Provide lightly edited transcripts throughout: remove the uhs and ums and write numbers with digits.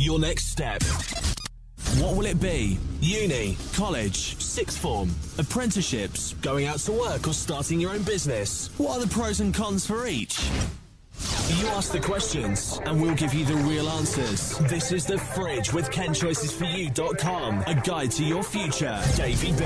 Your next step. What will it be? Uni, college, sixth form, apprenticeships, going out to work or starting your own business? What are the pros and cons for each? You ask the questions, and we'll give you the real answers. This is The Fridge with KenChoicesForYou.com, a guide to your future. Davey B.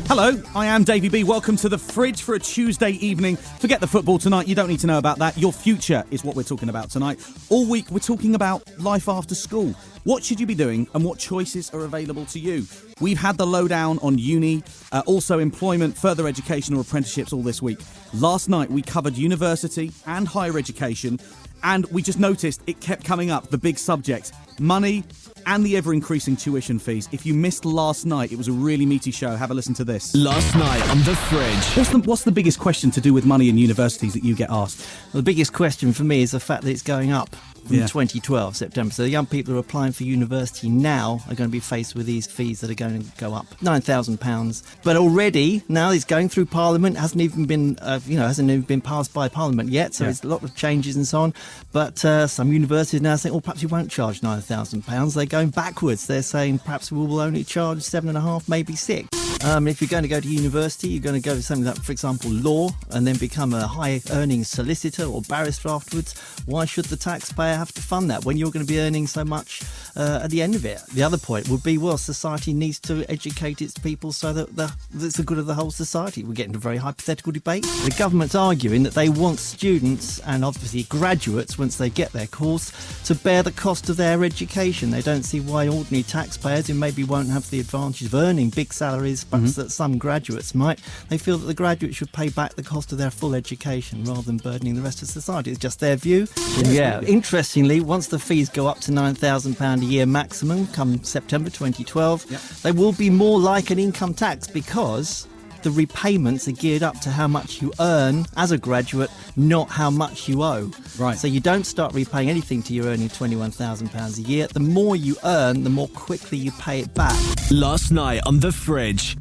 Hello, I am Davey B. Welcome to The Fridge for a Tuesday evening. Forget the football tonight, you don't need to know about that. Your future is what we're talking about tonight. All week we're talking about life after school. What should you be doing and what choices are available to you? We've had the lowdown on uni, also employment, further education or apprenticeships all this week. Last night we covered university and higher education, and we just noticed it kept coming up, the big subject, money and the ever-increasing tuition fees. If you missed last night, it was a really meaty show. Have a listen to this. Last night on The Fridge. What's the biggest question to do with money in universities that you get asked? Well, the biggest question for me is the fact that it's going up from 2012 September. So the young people who are applying for university now are going to be faced with these fees that are going to go up £9,000. But already now it's going through Parliament. Hasn't even been passed by Parliament yet. So there's a lot of changes and so on. But some universities now saying, perhaps we won't charge £9,000. They're going backwards. They're saying perhaps we will only charge 7.5, maybe 6. If you're going to go to university, you're going to go to something like, for example, law, and then become a high-earning solicitor or barrister afterwards. Why should the taxpayer have to fund that when you're going to be earning so much at the end of it? The other point would be, society needs to educate its people so that it's the good of the whole society. We're getting into a very hypothetical debate. The government's arguing that they want students and obviously graduates, once they get their course, to bear the cost of their education. They don't see why ordinary taxpayers, who maybe won't have the advantage of earning big salaries, perhaps that some graduates might, they feel that the graduates should pay back the cost of their full education rather than burdening the rest of society. It's just their view. Interestingly, once the fees go up to £9,000 a year maximum come September 2012, they will be more like an income tax because the repayments are geared up to how much you earn as a graduate, not how much you owe. Right. So you don't start repaying anything till you're earning £21,000 a year. The more you earn, the more quickly you pay it back. Last night on The Fridge.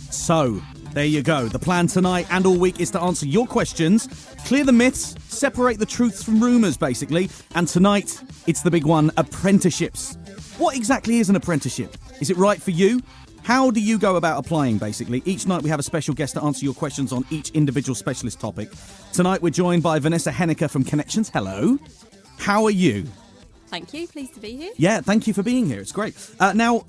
So, there you go. The plan tonight and all week is to answer your questions, clear the myths, separate the truths from rumours, basically. And tonight, it's the big one, apprenticeships. What exactly is an apprenticeship? Is it right for you? How do you go about applying, basically? Each night we have a special guest to answer your questions on each individual specialist topic. Tonight we're joined by Vanessa from Connexions. Hello. How are you? Thank you. Pleased to be here. Yeah, thank you for being here. It's great. Now,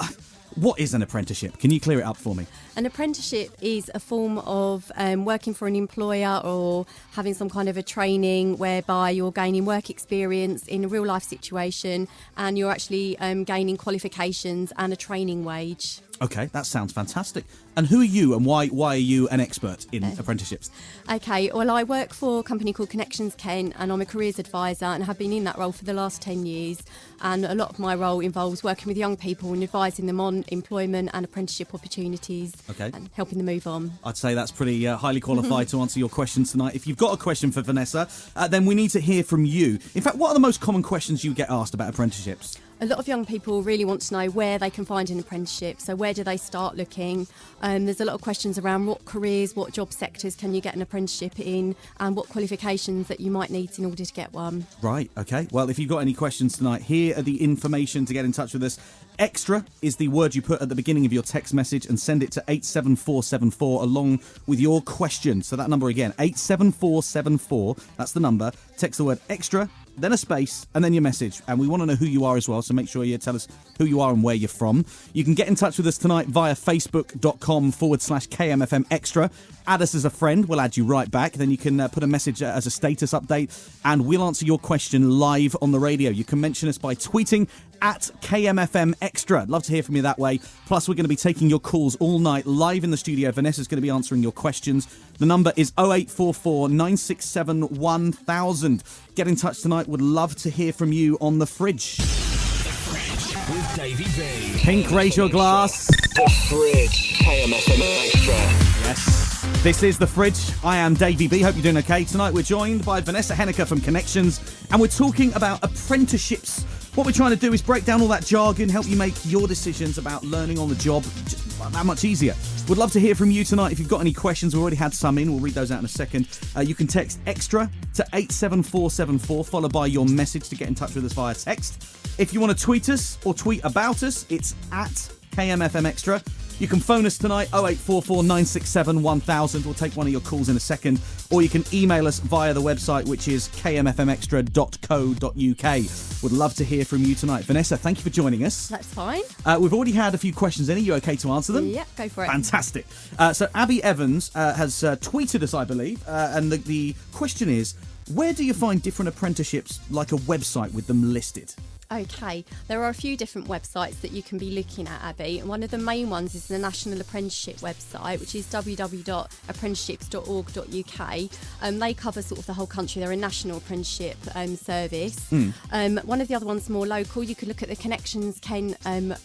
what is an apprenticeship? Can you clear it up for me? An apprenticeship is a form of working for an employer or having some kind of a training whereby you're gaining work experience in a real life situation and you're actually gaining qualifications and a training wage. Okay, that sounds fantastic. And who are you and why are you an expert in apprenticeships? Okay, well, I work for a company called Connections Kent and I'm a careers advisor and have been in that role for the last 10 years. And a lot of my role involves working with young people and advising them on employment and apprenticeship opportunities and helping them move on. I'd say that's pretty highly qualified to answer your questions tonight. If you've got a question for Vanessa, then we need to hear from you. In fact, what are the most common questions you get asked about apprenticeships? A lot of young people really want to know where they can find an apprenticeship. So where do they start looking? There's a lot of questions around what careers, what job sectors can you get an apprenticeship in and what qualifications that you might need in order to get one. Right, okay. Well, if you've got any questions tonight, here are the information to get in touch with us. Extra is the word you put at the beginning of your text message and send it to 87474 along with your question. So that number again, 87474, that's the number. Text the word extra, then a space, and then your message. And we want to know who you are as well, so make sure you tell us who you are and where you're from. You can get in touch with us tonight via facebook.com/kmfmextra. Add us as a friend, we'll add you right back. Then you can put a message as a status update, and we'll answer your question live on the radio. You can mention us by tweeting at kmfmextra. I'd love to hear from you that way. Plus, we're going to be taking your calls all night live in the studio. Vanessa's going to be answering your questions. The number is 0844 967 1000. Get in touch tonight. Would love to hear from you on The Fridge. The Fridge with Davey B. Pink, raise your glass. The Fridge, kmfmextra. Yes. This is The Fridge. I am Davey B. Hope you're doing okay. Tonight we're joined by Vanessa from Connexions, and we're talking about apprenticeships. What we're trying to do is break down all that jargon, help you make your decisions about learning on the job just that much easier. Would love to hear from you tonight. If you've got any questions, we've already had some in. We'll read those out in a second. You can text extra to 87474, followed by your message to get in touch with us via text. If you want to tweet us or tweet about us, it's at kmfmextra. You can phone us tonight, 0844 967 1000. We'll take one of your calls in a second. Or you can email us via the website, which is kmfmextra.co.uk. Would love to hear from you tonight. Vanessa, thank you for joining us. That's fine. We've already had a few questions in. Are you okay to answer them? Yeah, go for it. Fantastic. So Abby Evans has tweeted us, I believe, and the question is, where do you find different apprenticeships, like a website with them listed? Okay, there are a few different websites that you can be looking at, Abby, and one of the main ones is the National Apprenticeship website, which is www.apprenticeships.org.uk. They cover sort of the whole country. They're a national apprenticeship service. One of the other ones more local, you could look at the Connections, Ken and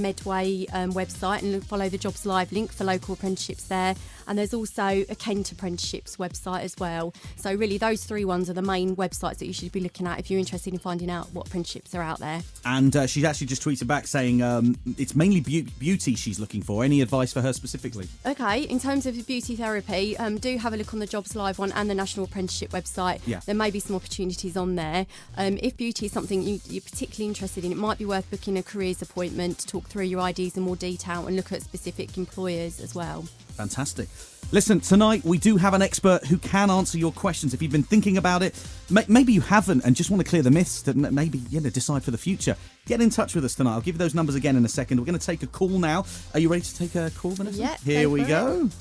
Medway website and follow the Jobs Live link for local apprenticeships there. And there's also a Kent Apprenticeships website as well. So really those three ones are the main websites that you should be looking at if you're interested in finding out what apprenticeships are out there. And she's actually just tweeted back saying it's mainly beauty she's looking for. Any advice for her specifically? Okay, in terms of beauty therapy, do have a look on the Jobs Live one and the National Apprenticeship website. Yeah. There may be some opportunities on there. If beauty is something you're particularly interested in, it might be worth booking a careers appointment to talk through your IDs in more detail and look at specific employers as well. Fantastic. Listen, tonight we do have an expert who can answer your questions. If you've been thinking about it, maybe you haven't and just want to clear the myths to maybe decide for the future, get in touch with us tonight. I'll give you those numbers again in a second. We're going to take a call now. Are you ready to take a call, Vanessa? Yeah. Here we go.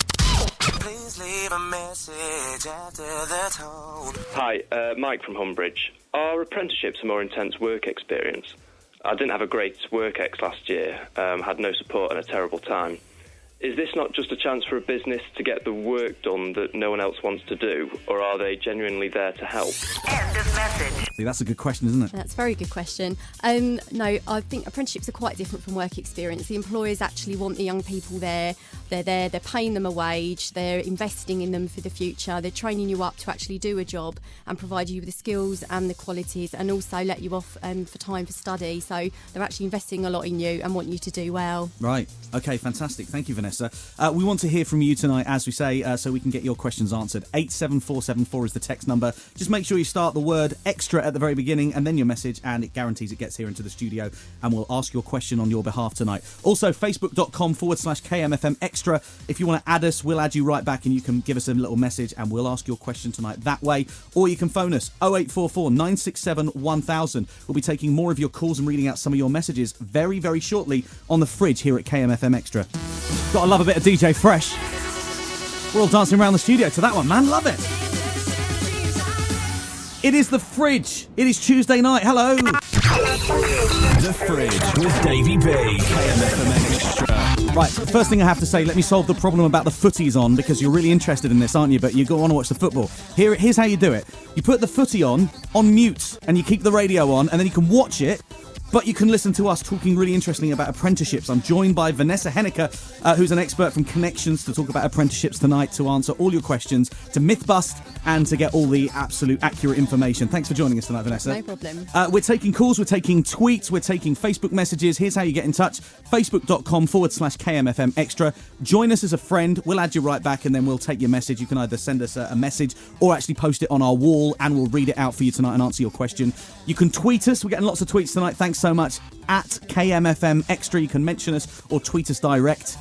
Please leave a message after the tone. Hi, Mike from Humbridge. Are apprenticeships a more intense work experience? I didn't have a great work ex last year, had no support and a terrible time. Is this not just a chance for a business to get the work done that no one else wants to do, or are they genuinely there to help? End of message. See, that's a good question, isn't it? That's a very good question. No, I think apprenticeships are quite different from work experience. The employers actually want the young people there. They're there, they're paying them a wage, they're investing in them for the future, they're training you up to actually do a job and provide you with the skills and the qualities and also let you off for time for study. So they're actually investing a lot in you and want you to do well. Right. Okay, fantastic. Thank you, Vanessa. We want to hear from you tonight, as we say, so we can get your questions answered. 87474 is the text number. Just make sure you start the word extra at the very beginning and then your message, and it guarantees it gets here into the studio and we'll ask your question on your behalf tonight. Also, facebook.com/kmfmextra. If you want to add us, we'll add you right back and you can give us a little message and we'll ask your question tonight that way. Or you can phone us 0844 967 1000. We'll be taking more of your calls and reading out some of your messages very, very shortly on the fridge here at KMFM Extra. Gotta love a bit of DJ Fresh. We're all dancing around the studio to that one, man. Love it. It is the fridge. It is Tuesday night. Hello. The Fridge with Davey B. KMFM Extra. Right, first thing I have to say, let me solve the problem about the footies on, because you're really interested in this, aren't you? But you want to watch the football. Here's how you do it. You put the footy on mute, and you keep the radio on, and then you can watch it. But you can listen to us talking really interestingly about apprenticeships. I'm joined by Vanessa Henniker, who's an expert from Connexions, to talk about apprenticeships tonight, to answer all your questions, to myth bust, and to get all the absolute accurate information. Thanks for joining us tonight, Vanessa. No problem. We're taking calls, we're taking tweets, we're taking Facebook messages. Here's how you get in touch. Facebook.com/KMFM Extra. Join us as a friend. We'll add you right back and then we'll take your message. You can either send us a message or actually post it on our wall and we'll read it out for you tonight and answer your question. You can tweet us. We're getting lots of tweets tonight. Thanks so much. At KMFM Extra. You can mention us or tweet us direct.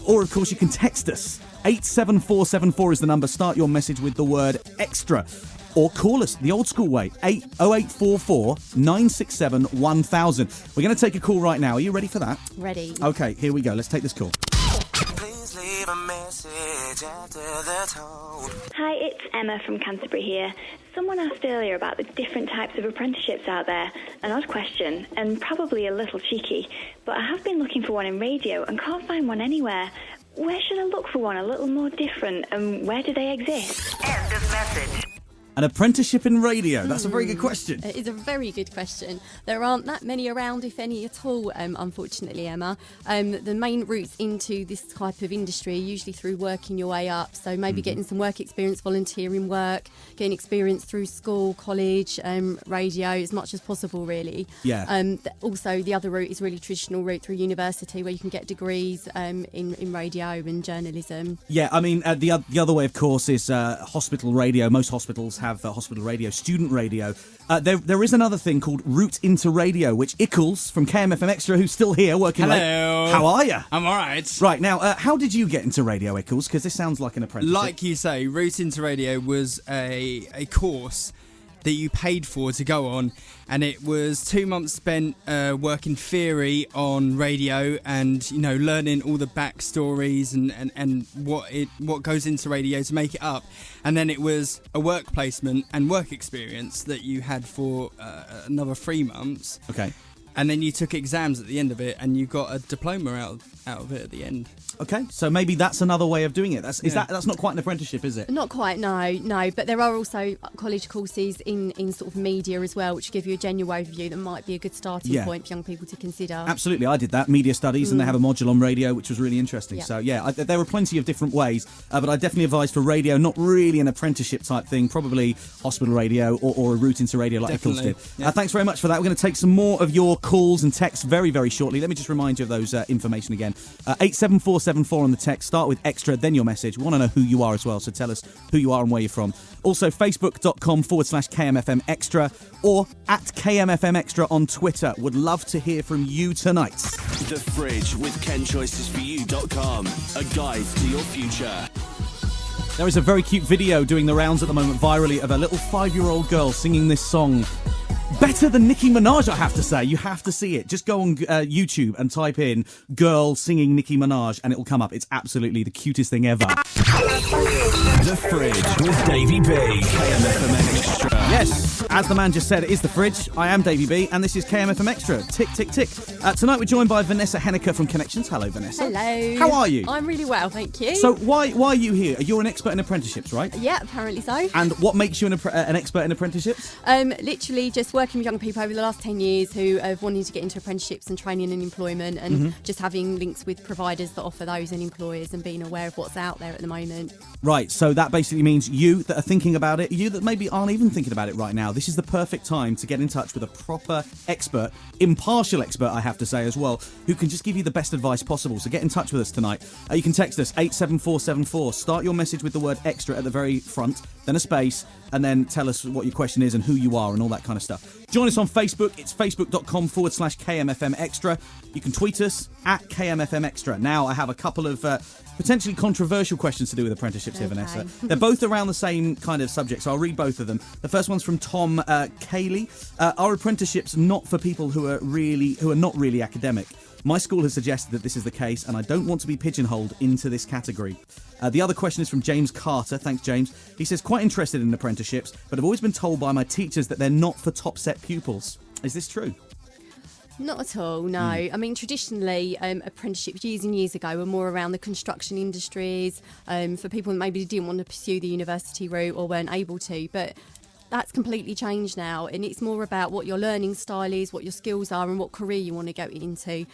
Or, of course, you can text us. 87474 is the number. Start your message with the word extra. Or call us the old school way, 0844 967 1000. We're going to take a call right now. Are you ready for that? Ready. Okay, here we go. Let's take this call. Please leave a message after the tone. Hi, it's Emma from Canterbury here. Someone asked earlier about the different types of apprenticeships out there. An odd question, and probably a little cheeky, but I have been looking for one in radio and can't find one anywhere. Where should I look for one a little more different, and where do they exist? End of message. An apprenticeship in radio. That's a very good question. It is a very good question. There aren't that many around, if any at all, unfortunately, Emma. The main routes into this type of industry are usually through working your way up. So maybe getting some work experience, volunteering work, getting experience through school, college, radio, as much as possible, really. Yeah. Also, the other route is really traditional route through university, where you can get degrees in radio and journalism. Yeah, I mean, the other way, of course, is hospital radio. Most hospitals have hospital radio, student radio. There is another thing called route into radio, which Ickles from kmfmextra, who's still here working late. Hello. How are you? I'm all right. Right, now, how did you get into radio, Ickles? Because this sounds like an apprenticeship. Like you say, Route into Radio was a course that you paid for to go on, and it was 2 months spent working theory on radio and, you know, learning all the backstories and what goes into radio to make it up. And then it was a work placement and work experience that you had for another 3 months. Okay. And then you took exams at the end of it, and you got a diploma out of it at the end. Okay, so maybe that's another way of doing it. That's not quite an apprenticeship, is it? Not quite, no. But there are also college courses in sort of media as well, which give you a general overview that might be a good starting point for young people to consider. Absolutely, I did that, media studies, and they have a module on radio, which was really interesting. Yeah. So, there were plenty of different ways, but I definitely advise for radio, not really an apprenticeship type thing, probably hospital radio or a route into radio like Ickles did. Yeah. Thanks very much for that. We're going to take some more of your calls and texts very, very shortly. Let me just remind you of those information again. 87474 on the text. Start with extra, then your message. We want to know who you are as well, so tell us who you are and where you're from. Also, facebook.com/kmfmextra or at kmfmextra on Twitter. Would love to hear from you tonight. The Fridge with KenChoicesForYou.com. A guide to your future. There is a very cute video doing the rounds at the moment virally of a little 5-year-old girl singing this song. Better than Nicki Minaj, I have to say. You have to see it. Just go on YouTube and type in girl singing Nicki Minaj and it'll come up. It's absolutely the cutest thing ever. The Fridge with Davey B. KMFM Extra. Yes, as the man just said, it is The Fridge. I am Davey B and this is KMFM Extra. Tick, tick, tick. Tonight we're joined by Vanessa Henniker from Connexions. Hello, Vanessa. Hello. How are you? I'm really well, thank you. So why are you here? You're an expert in apprenticeships, right? Yeah, apparently so. And what makes you an expert in apprenticeships? Literally just working with young people over the last 10 years who have wanted to get into apprenticeships and training and employment, and just having links with providers that offer those and employers, and being aware of what's out there at the moment. Right, so that basically means you that are thinking about it, you that maybe aren't even thinking about it right now, this is the perfect time to get in touch with a proper expert, impartial expert, I have to say as well, who can just give you the best advice possible. So get in touch with us tonight. You can text us 87474. Start your message with the word extra at the very front, then a space, and then tell us what your question is and who you are and all that kind of stuff. Join us on Facebook. It's facebook.com/kmfmextra. You can tweet us at kmfmextra. Now, I have a couple of potentially controversial questions to do with apprenticeships here, Vanessa. They're both around the same kind of subject, so I'll read both of them. The first one's from Tom Cayley. Are apprenticeships not for people who are not really academic? My school has suggested that this is the case, and I don't want to be pigeonholed into this category. The other question is from James Carter. Thanks, James. He says, quite interested in apprenticeships, but I've always been told by my teachers that they're not for top-set pupils. Is this true? Not at all, no. I mean, traditionally, apprenticeships years and years ago were more around the construction industries, for people that maybe didn't want to pursue the university route or weren't able to. But that's completely changed now, and it's more about what your learning style is, what your skills are, and what career you want to go into.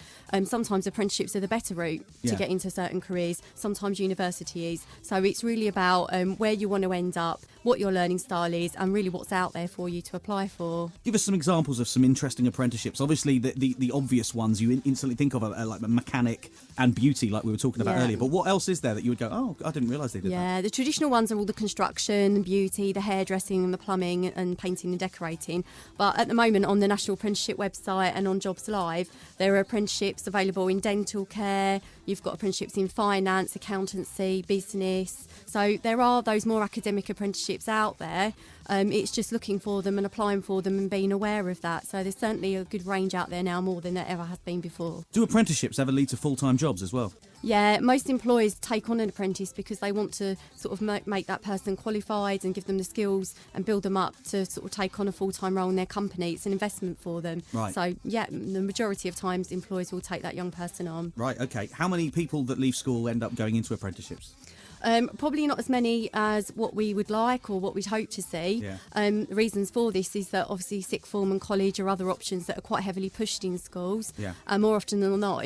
Sometimes apprenticeships are the better route to get into certain careers. Sometimes university is. So it's really about where you want to end up, what your learning style is, and really what's out there for you to apply for. Give us some examples of some interesting apprenticeships. Obviously, the obvious ones you instantly think of are like mechanic and beauty, like we were talking about earlier. But what else is there that you would go, oh, I didn't realise they did that? Yeah, the traditional ones are all the construction, beauty, the hairdressing and the plumbing and painting and decorating. But at the moment on the National Apprenticeship website and on Jobs Live, there are apprenticeships available in dental care. You've got apprenticeships in finance, accountancy, business. So there are those more academic apprenticeships out there. It's just looking for them and applying for them and being aware of that. So there's certainly a good range out there now, more than there ever has been before. Do apprenticeships ever lead to full-time jobs as well? Yeah, most employers take on an apprentice because they want to sort of make that person qualified and give them the skills and build them up to sort of take on a full-time role in their company. It's an investment for them. Right. So, yeah, the majority of times employers will take that young person on. Right, okay. How many people that leave school end up going into apprenticeships? Probably not as many as what we would like or what we'd hope to see. The reasons for this is that obviously sixth form and college are other options that are quite heavily pushed in schools. More often than not,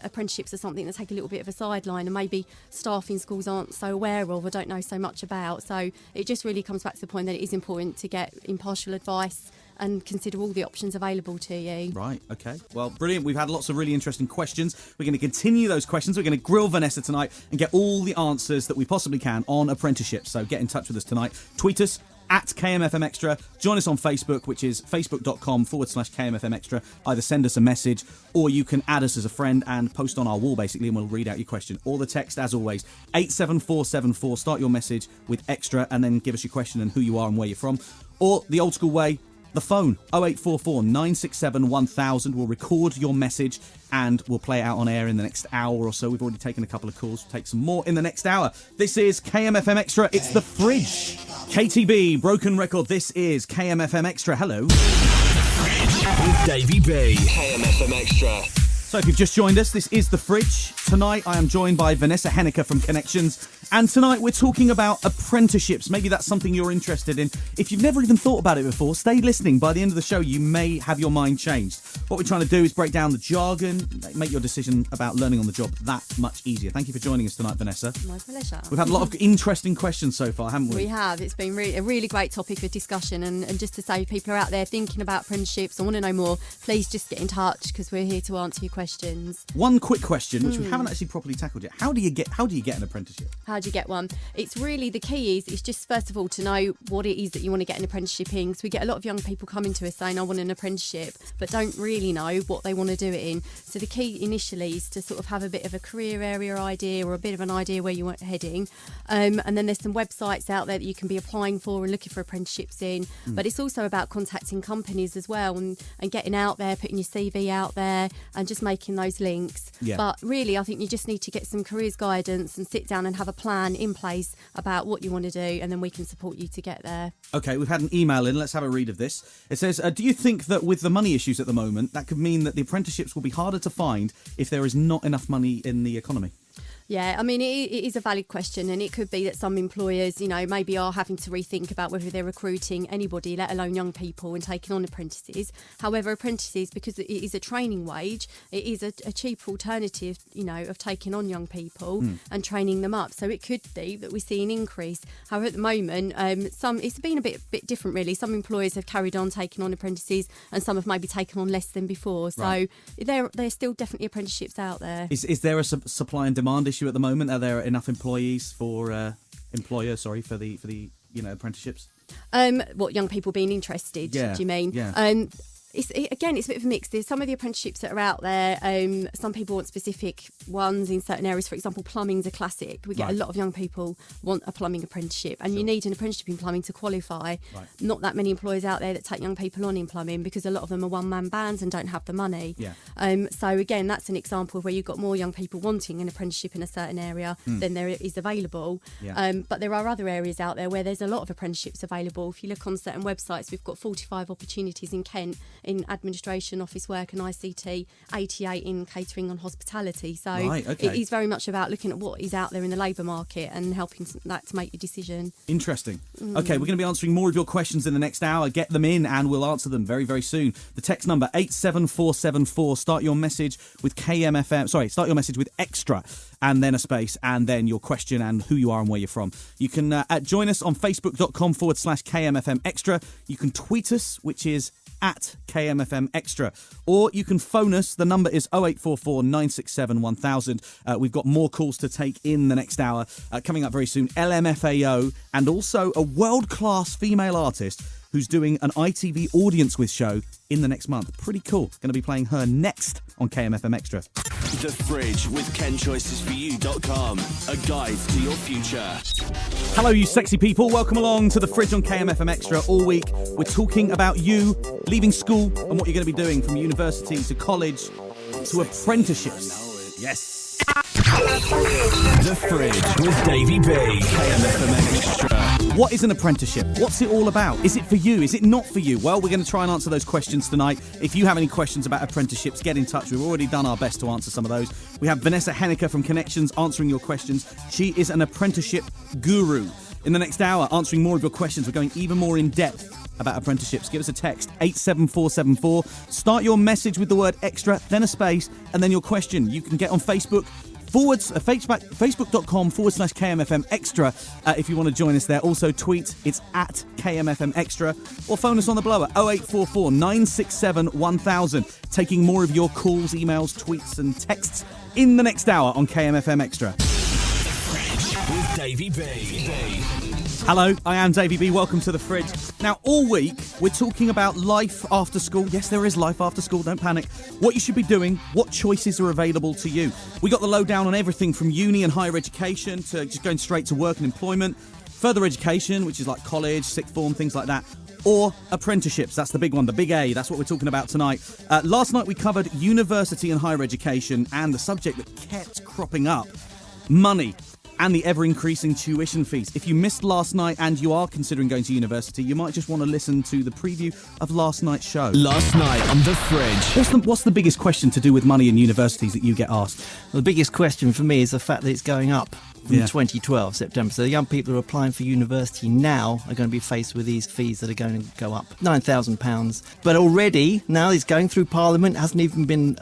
apprenticeships are something that take a little bit of a sideline and maybe staff in schools aren't so aware of or don't know so much about. So it just really comes back to the point that it is important to get impartial advice and consider all the options available to you. Right, okay. Well, brilliant. We've had lots of really interesting questions. We're going to continue those questions. We're going to grill Vanessa tonight and get all the answers that we possibly can on apprenticeships. So get in touch with us tonight. Tweet us at kmfmextra. Join us on Facebook, which is facebook.com/kmfmextra. Either send us a message or you can add us as a friend and post on our wall, basically, and we'll read out your question. Or the text, as always, 87474. Start your message with extra and then give us your question and who you are and where you're from. Or the old school way, the phone, 0844 967 1000. We'll record your message and we'll play it out on air in the next hour or so. We've already taken a couple of calls. We'll take some more in the next hour. This is KMFM Extra. It's The Fridge. KTB, Broken Record. This is KMFM Extra. Hello. With Davey B. KMFM Extra. So if you've just joined us, this is The Fridge. Tonight I am joined by Vanessa Henniker from Connexions. And tonight we're talking about apprenticeships. Maybe that's something you're interested in. If you've never even thought about it before, stay listening. By the end of the show, you may have your mind changed. What we're trying to do is break down the jargon, make your decision about learning on the job that much easier. Thank you for joining us tonight, Vanessa. My pleasure. We've had a lot of interesting questions so far, haven't we? We have. It's been a really great topic for discussion. And just to say, if people are out there thinking about apprenticeships and want to know more, please just get in touch because we're here to answer your questions. One quick question, which we haven't actually properly tackled yet. How do you get an apprenticeship? How do you get one? It's really, the key is just first of all to know what it is that you want to get an apprenticeship in. So we get a lot of young people coming to us saying, I want an apprenticeship, but don't really know what they want to do it in. So the key initially is to sort of have a bit of a career area idea or a bit of an idea where you want heading. And then there's some websites out there that you can be applying for and looking for apprenticeships in. But it's also about contacting companies as well and getting out there, putting your CV out there and just making those links. But really, I think you just need to get some careers guidance and sit down and have a plan in place about what you want to do, and then we can support you to get there. Okay, we've had an email in. Let's have a read of this. It says, do you think that with the money issues at the moment, that could mean that the apprenticeships will be harder to find if there is not enough money in the economy? Yeah, I mean, it is a valid question, and it could be that some employers, maybe are having to rethink about whether they're recruiting anybody, let alone young people, and taking on apprentices. However, apprentices, because it is a training wage, it is a cheaper alternative, of taking on young people and training them up. So it could be that we see an increase. However, at the moment, it's been a bit different, really. Some employers have carried on taking on apprentices, and some have maybe taken on less than before. So there's still definitely apprenticeships out there. Is there a supply and demand issue at the moment? Are there enough employees for the apprenticeships? What, young people being interested? Do you mean? Yeah. It's a bit of a mix. There's some of the apprenticeships that are out there. Some people want specific ones in certain areas. For example, plumbing's a classic. We get a lot of young people want a plumbing apprenticeship, and you need an apprenticeship in plumbing to qualify. Not that many employers out there that take young people on in plumbing because a lot of them are one-man bands and don't have the money. So again, that's an example of where you've got more young people wanting an apprenticeship in a certain area than there is available. But there are other areas out there where there's a lot of apprenticeships available. If you look on certain websites, we've got 45 opportunities in Kent in administration, office work and ICT, 88 in catering and hospitality. So it is very much about looking at what is out there in the labour market and helping that to make your decision. Interesting. Okay, we're going to be answering more of your questions in the next hour. Get them in and we'll answer them very, very soon. The text number 87474. Start your message with start your message with extra and then a space and then your question and who you are and where you're from. You can join us on facebook.com/kmfmextra. You can tweet us, which is at kmfmextra, or you can phone us. The number is 0844 967 1000. We've got more calls to take in the next hour. Coming up very soon, LMFAO, and also a world-class female artist who's doing an ITV Audience With show in the next month. Pretty cool. Going to be playing her next on KMFM Extra. The Fridge with KenChoicesForYou.com. A guide to your future. Hello, you sexy people. Welcome along to The Fridge on KMFM Extra. All week, we're talking about you leaving school and what you're going to be doing from university to college to apprenticeships. Yes. The Fridge with Davey B. KMFM Extra. What is an apprenticeship? What's it all about? Is it for you? Is it not for you? Well, we're going to try and answer those questions tonight. If you have any questions about apprenticeships, get in touch. We've already done our best to answer some of those. We have Vanessa from Connexions answering your questions. She is an apprenticeship guru. In the next hour, answering more of your questions, we're going even more in depth about apprenticeships. Give us a text, 87474. Start your message with the word extra, then a space, and then your question. You can get on Facebook, facebook.com/KMFM Extra if you want to join us there. Also tweet, it's at KMFM Extra, or phone us on the blower 0844 967 1000. Taking more of your calls, emails, tweets and texts in the next hour on KMFM Extra. With Davey B. Hello, I am Davey B. Welcome to The Fridge. Now, all week, we're talking about life after school. Yes, there is life after school, don't panic. What you should be doing, what choices are available to you. We got the lowdown on everything from uni and higher education to just going straight to work and employment, further education, which is like college, sixth form, things like that, or apprenticeships. That's the big one, the big A. That's what we're talking about tonight. Last night, we covered university and higher education, and the subject that kept cropping up, money. And the ever-increasing tuition fees. If you missed last night and you are considering going to university, you might just want to listen to the preview of last night's show. Last night on The Fridge. What's the biggest question to do with money in universities that you get asked? Well, the biggest question for me is the fact that it's going up from 2012 September. So the young people who are applying for university now are going to be faced with these fees that are going to go up, £9,000. But already now it's going through Parliament. Hasn't even been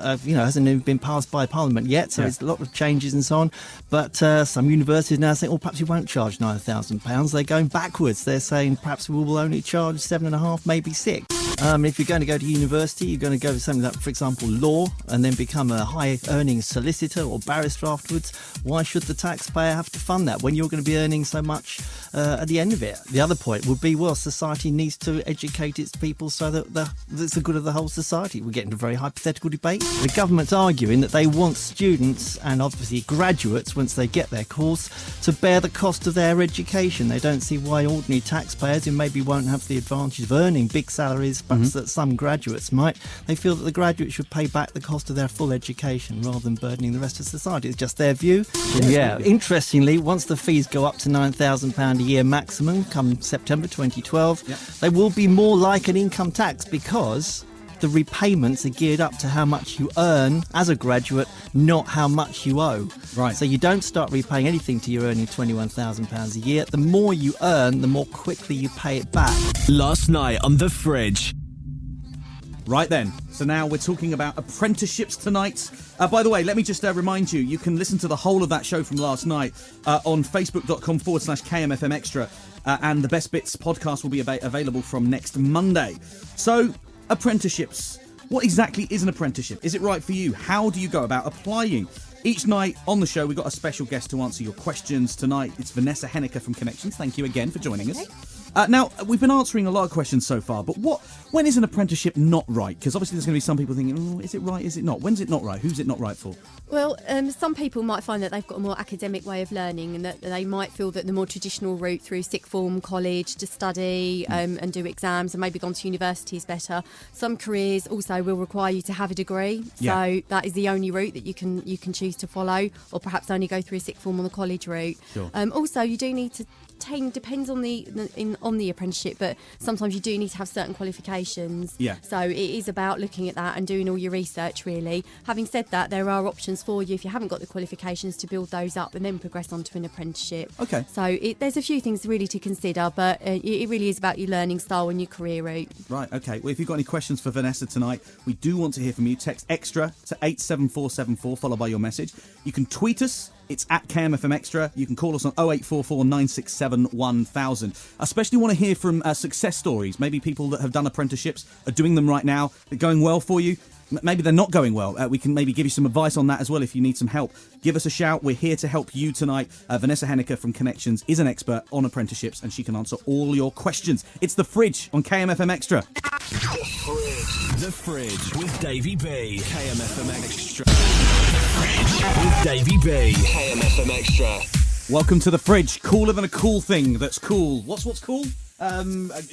passed by Parliament yet. So it's a lot of changes and so on. But some universities now saying, perhaps we won't charge £9,000. They're going backwards. They're saying perhaps we will only charge 7.5, maybe 6. If you're going to go to university, you're going to go to something like, for example, law, and then become a high-earning solicitor or barrister afterwards. Why should the taxpayer have to fund that when you're going to be earning so much at the end of it? The other point would be, well, society needs to educate its people so that it's the good of the whole society. We're getting a very hypothetical debate. The government's arguing that they want students and obviously graduates, once they get their course, to bear the cost of their education. They don't see why ordinary taxpayers, who maybe won't have the advantage of earning big salaries, perhaps that some graduates might, they feel that the graduates should pay back the cost of their full education rather than burdening the rest of society. It's just their view. Interestingly, once the fees go up to £9,000 a year maximum come September 2012, they will be more like an income tax because the repayments are geared up to how much you earn as a graduate, not how much you owe. Right. So you don't start repaying anything till you're earning £21,000 a year. The more you earn, the more quickly you pay it back. Last night on The Fridge. Right then, so now we're talking about apprenticeships tonight. By the way, let me just remind you, you can listen to the whole of that show from last night on facebook.com/KMFM Extra, and the Best Bits podcast will be available from next Monday. So, apprenticeships. What exactly is an apprenticeship? Is it right for you? How do you go about applying? Each night on the show, we've got a special guest to answer your questions. Tonight, it's Vanessa from Connexions. Thank you again for joining us. Now, we've been answering a lot of questions so far, but when is an apprenticeship not right? Because obviously there's going to be some people thinking, is it right, is it not? When's it not right? Who's it not right for? Well, some people might find that they've got a more academic way of learning and that they might feel that the more traditional route through sixth form, college to study and do exams and maybe gone to university is better. Some careers also will require you to have a degree, so that is the only route that you can choose to follow, or perhaps only go through a sixth form on the college route. Sure. Also, you do need to depends on the apprenticeship, but sometimes you do need to have certain qualifications. So it is about looking at that and doing all your research, really. Having said that, there are options for you if you haven't got the qualifications to build those up and then progress on to an apprenticeship. Okay. So there's a few things really to consider, but it really is about your learning style and your career route. Right, okay. Well, if you've got any questions for Vanessa tonight, we do want to hear from you. Text extra to 87474, followed by your message. You can tweet us. It's at KMFM Extra. You can call us on 0844 967 1000. I especially want to hear from success stories. Maybe people that have done apprenticeships are doing them right now. They're going well for you. Maybe they're not going well. We can maybe give you some advice on that as well if you need some help. Give us a shout. We're here to help you tonight. Vanessa from Connexions is an expert on apprenticeships and she can answer all your questions. It's The Fridge on KMFM Extra. The Fridge with Davey B. KMFM Extra. With Davey B. KMFM Extra. Welcome to The Fridge. Cooler than a cool thing that's cool. What's cool?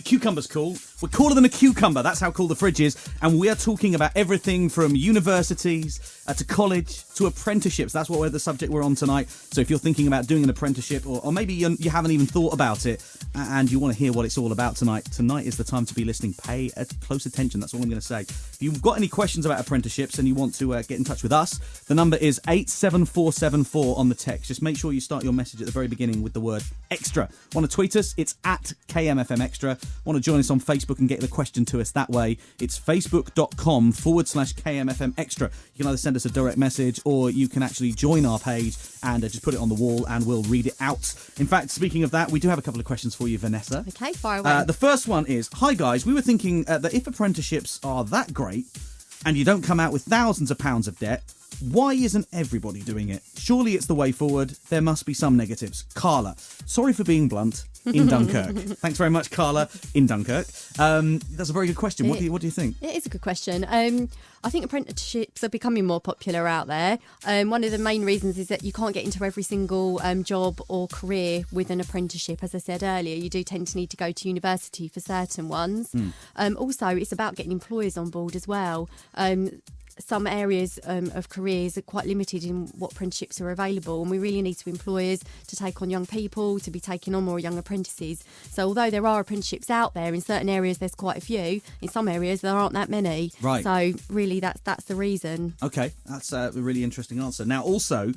Cucumber's cool. We're cooler than a cucumber. That's how cool the fridge is. And we are talking about everything from universities to college to apprenticeships. That's what the subject we're on tonight. So if you're thinking about doing an apprenticeship or maybe you haven't even thought about it and you want to hear what it's all about tonight is the time to be listening. Pay close attention. That's all I'm going to say. If you've got any questions about apprenticeships and you want to get in touch with us, the number is 87474 on the text. Just make sure you start your message at the very beginning with the word extra. Want to tweet us? It's at kmfmextra. Want to join us on Facebook and get the question to us that way? It's facebook.com/kmfmextra. You can either send us a direct message or you can actually join our page and just put it on the wall and we'll read it out. In fact, speaking of that, we do have a couple of questions for you, Vanessa. Okay, fire away. The first one is, hi guys, we were thinking that if apprenticeships are that great and you don't come out with thousands of pounds of debt, why isn't everybody doing it? Surely it's the way forward. There must be some negatives. Carla, sorry for being blunt, in Dunkirk. Thanks very much, Carla, in Dunkirk. That's a very good question. What do you think? It is a good question. I think apprenticeships are becoming more popular out there. One of the main reasons is that you can't get into every single job or career with an apprenticeship. As I said earlier, you do tend to need to go to university for certain ones. Also, it's about getting employers on board as well. Some areas of careers are quite limited in what apprenticeships are available, and we really need employers to take on young people, to be taking on more young apprentices. So although there are apprenticeships out there, in certain areas there's quite a few, in some areas there aren't that many. Right. So really that's the reason. Okay, that's a really interesting answer. Now also,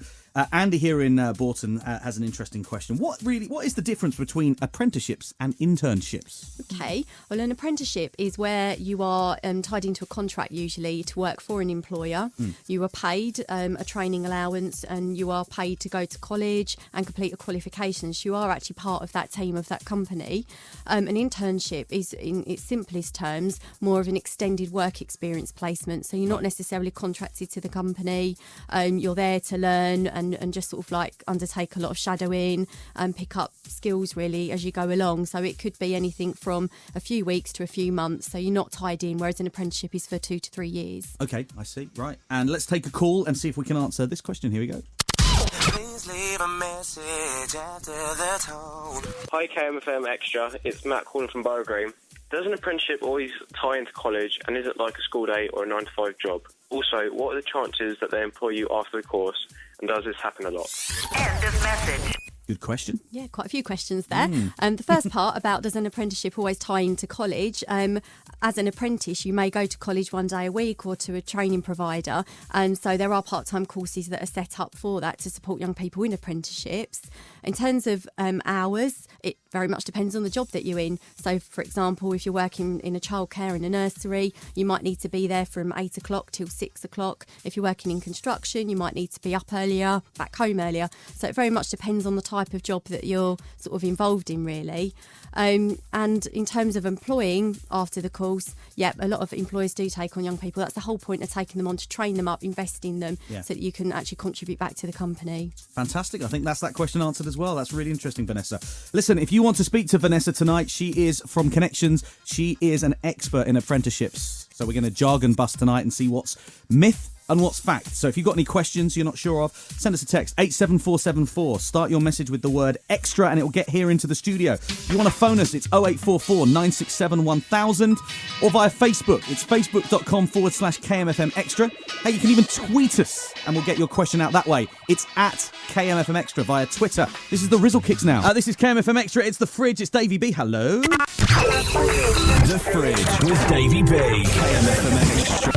Andy here in Bourton has an interesting question. What is the difference between apprenticeships and internships? Okay, well, an apprenticeship is where you are tied into a contract usually to work for an employer. You are paid a training allowance and you are paid to go to college and complete a qualification. So you are actually part of that team of that company. An internship is, in its simplest terms, more of an extended work experience placement. So you're not necessarily contracted to the company. You're there to learn and just sort of like undertake a lot of shadowing and pick up skills really as you go along. So it could be anything from a few weeks to a few months. So you're not tied in, whereas an apprenticeship is for 2 to 3 years. Okay, I see. Right. And let's take a call and see if we can answer this question. Here we go. Please leave a message after the tone. Hi KMFM Extra, it's Matt calling from Borough Green. Does an apprenticeship always tie into college, and is it like a school day or a 9-to-5 job? Also, what are the chances that they employ you after the course, and does this happen a lot? End of message. Good question. Yeah, quite a few questions there. The first part about does an apprenticeship always tie into college? As an apprentice, you may go to college 1 day a week or to a training provider. And so there are part-time courses that are set up for that to support young people in apprenticeships. In terms of hours, it very much depends on the job that you're in. So, for example, if you're working in a childcare in a nursery, you might need to be there from 8 o'clock till 6 o'clock. If you're working in construction, you might need to be up earlier, back home earlier. So it very much depends on the type of job that you're sort of involved in, really. And in terms of employing after the course, yeah, a lot of employers do take on young people. That's the whole point of taking them on, to train them up, invest in them, so that you can actually contribute back to the company. Fantastic. I think that's that question answered as well. That's really interesting, Vanessa. Listen, if you want to speak to Vanessa tonight, she is from Connexions. She is an expert in apprenticeships. So we're going to jargon bust tonight and see what's myth and what's fact. So if you've got any questions you're not sure of, send us a text, 87474. Start your message with the word extra and it will get here into the studio. If you want to phone us, it's 0844 967 1000 or via Facebook. It's facebook.com/kmfmextra. Hey, you can even tweet us and we'll get your question out that way. It's at kmfmextra via Twitter. This is the Rizzle Kicks now. This is KMFM Extra. It's The Fridge. It's Davey B. Hello. The Fridge with Davey B. KMFM Extra.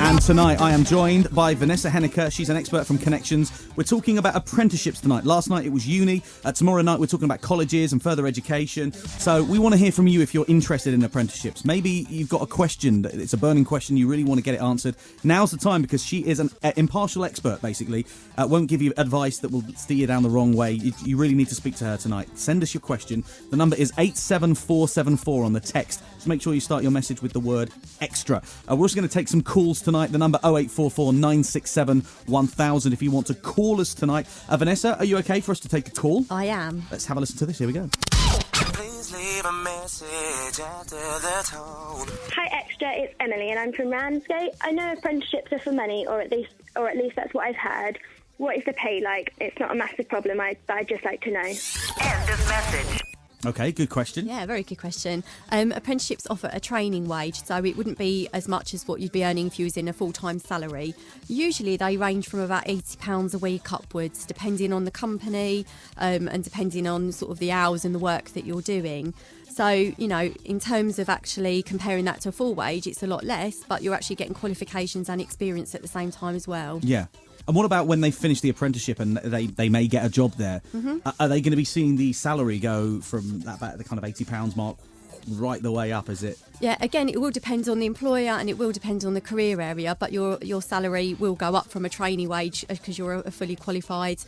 And tonight I am joined by Vanessa Henniker. She's an expert from Connexions. We're talking about apprenticeships tonight. Last night it was uni. Tomorrow night we're talking about colleges and further education. So we want to hear from you if you're interested in apprenticeships. Maybe you've got a question. It's a burning question. You really want to get it answered. Now's the time, because she is an impartial expert, basically. Won't give you advice that will steer you down the wrong way. You really need to speak to her tonight. Send us your question. The number is 87474 on the text. Just make sure you start your message with the word extra. We're also going to take some calls tonight. The number 0844 967 1000 if you want to call us tonight. Vanessa, are you okay for us to take a call? I am. Let's have a listen to this. Here we go. Please leave a message after the tone. Hi Extra, it's Emily and I'm from Ramsgate. I know apprenticeships are for money, or at least that's what I've heard. What is the pay like? It's not a massive problem, but I'd just like to know. End of message. Okay, good question. Yeah, very good question. Apprenticeships offer a training wage, so it wouldn't be as much as what you'd be earning if you was in a full-time salary. Usually they range from about £80 a week upwards, depending on the company and depending on sort of the hours and the work that you're doing. So, in terms of actually comparing that to a full wage, it's a lot less, but you're actually getting qualifications and experience at the same time as well. Yeah. And what about when they finish the apprenticeship and they may get a job there? Mm-hmm. Are they going to be seeing the salary go from the kind of £80 mark right the way up, is it? Yeah, again, it will depend on the employer and it will depend on the career area, but your salary will go up from a trainee wage because you're a fully qualified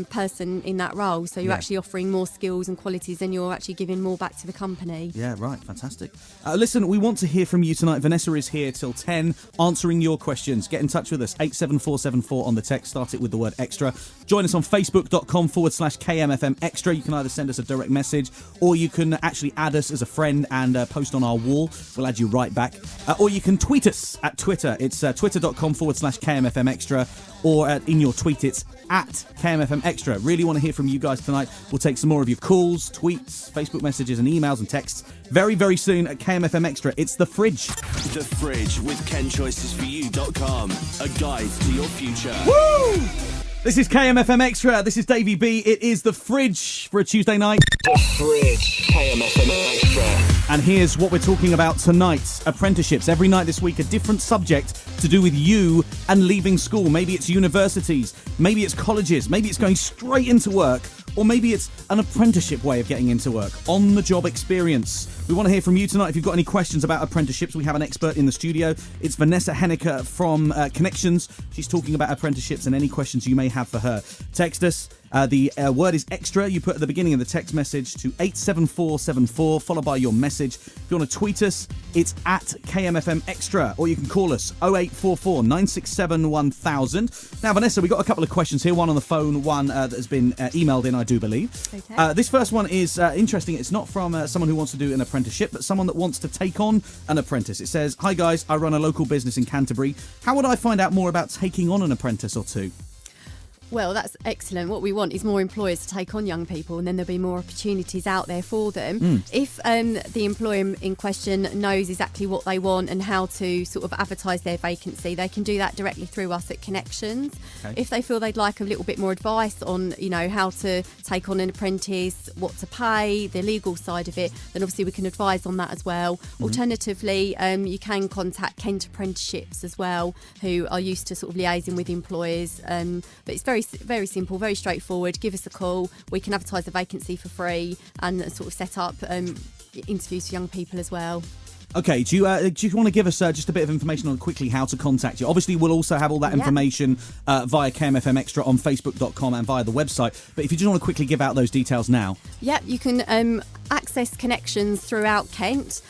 person in that role. So you're actually offering more skills and qualities and you're actually giving more back to the company. Yeah, right. Fantastic. Listen, we want to hear from you tonight. Vanessa is here till 10 answering your questions. Get in touch with us. 87474 on the text. Start it with the word extra. Join us on facebook.com/kmfmextra. You can either send us a direct message or you can actually add us as a friend and post on our wall. We'll add you right back. Or you can tweet us at Twitter. It's twitter.com/kmfmextra. Or in your tweet, it's at kmfmextra. Really want to hear from you guys tonight. We'll take some more of your calls, tweets, Facebook messages and emails and texts very, very soon at KMFM Extra. It's The Fridge. The Fridge with KenChoicesForYou.com. A guide to your future. Woo! This is KMFM Extra. This is Davey B. It is The Fridge for a Tuesday night. The Fridge. KMFM Extra. And here's what we're talking about tonight. Apprenticeships. Every night this week, a different subject to do with you and leaving school. Maybe it's universities. Maybe it's colleges. Maybe it's going straight into work. Or maybe it's an apprenticeship way of getting into work. On-the-job experience. We want to hear from you tonight. If you've got any questions about apprenticeships, we have an expert in the studio. It's Vanessa Henniker from Connexions. She's talking about apprenticeships and any questions you may have for her. Text us. The word is extra. You put at the beginning of the text message to 87474, followed by your message. If you want to tweet us, it's at KMFM Extra, or you can call us 0844 967 1000. Now, Vanessa, we've got a couple of questions here. One on the phone, one that has been emailed in, I do believe. Okay. This first one is interesting. It's not from someone who wants to do an apprenticeship, but someone that wants to take on an apprentice. It says, "Hi guys, I run a local business in Canterbury. How would I find out more about taking on an apprentice or two?" Well, that's excellent. What we want is more employers to take on young people, and then there'll be more opportunities out there for them. If the employer in question knows exactly what they want and how to sort of advertise their vacancy, they can do that directly through us at Connexions. Okay. If they feel they'd like a little bit more advice on, how to take on an apprentice, what to pay, the legal side of it, then obviously we can advise on that as well. Alternatively, you can contact Kent Apprenticeships as well, who are used to sort of liaising with employers. But it's very simple, very straightforward. Give us a call. We can advertise the vacancy for free and sort of set up interviews for young people as well. Okay, do you want to give us just a bit of information on quickly how to contact you? Obviously, we'll also have all that information via KMFM Extra on Facebook.com and via the website. But if you just want to quickly give out those details now. Yeah, you can access Connexions throughout Kent.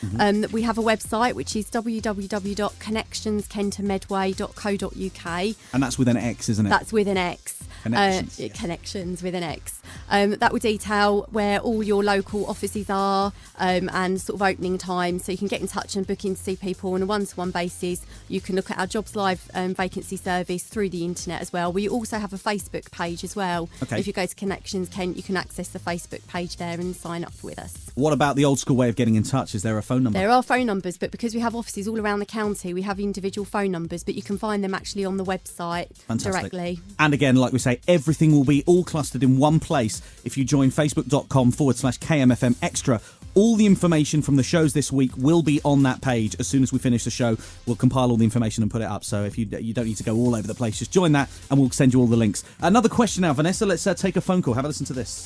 We have a website which is www.connectionskentamedway.co.uk. And that's with an X, isn't it? That's with an X. Connexions. Connexions with an X. That will detail where all your local offices are and sort of opening times, so you can get in touch and book in to see people on a one-to-one basis. You can look at our Jobs Live vacancy service through the internet as well. We also have a Facebook page as well. Okay. If you go to Connexions Kent, you can access the Facebook page there and sign up with us. What about the old school way of getting in touch? Is there a phone number? There are phone numbers, but because we have offices all around the county, we have individual phone numbers, but you can find them actually on the website directly. And again, like we say, everything will be all clustered in one place if you join facebook.com/KMFM Extra. All the information from the shows this week will be on that page. As soon as we finish the show, we'll compile all the information and put it up. So if you don't need to go all over the place, just join that and we'll send you all the links. Another question now, Vanessa. Let's take a phone call. Have a listen to this.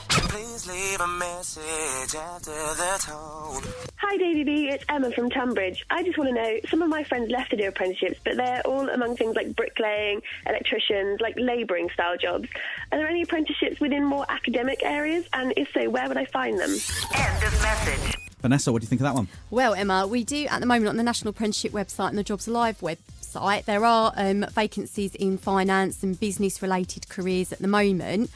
Please leave a message after the tone. Hi, Davey B. It's Emma from Tunbridge. I just want to know, some of my friends left to do apprenticeships, but they're all among things like bricklaying, electricians, like labouring style jobs. Are there any apprenticeships within more academic areas? And if so, where would I find them? End of message. Vanessa, what do you think of that one? Well, Emma, we do at the moment on the National Apprenticeship website and the Jobs Live website, there are vacancies in finance and business related careers at the moment.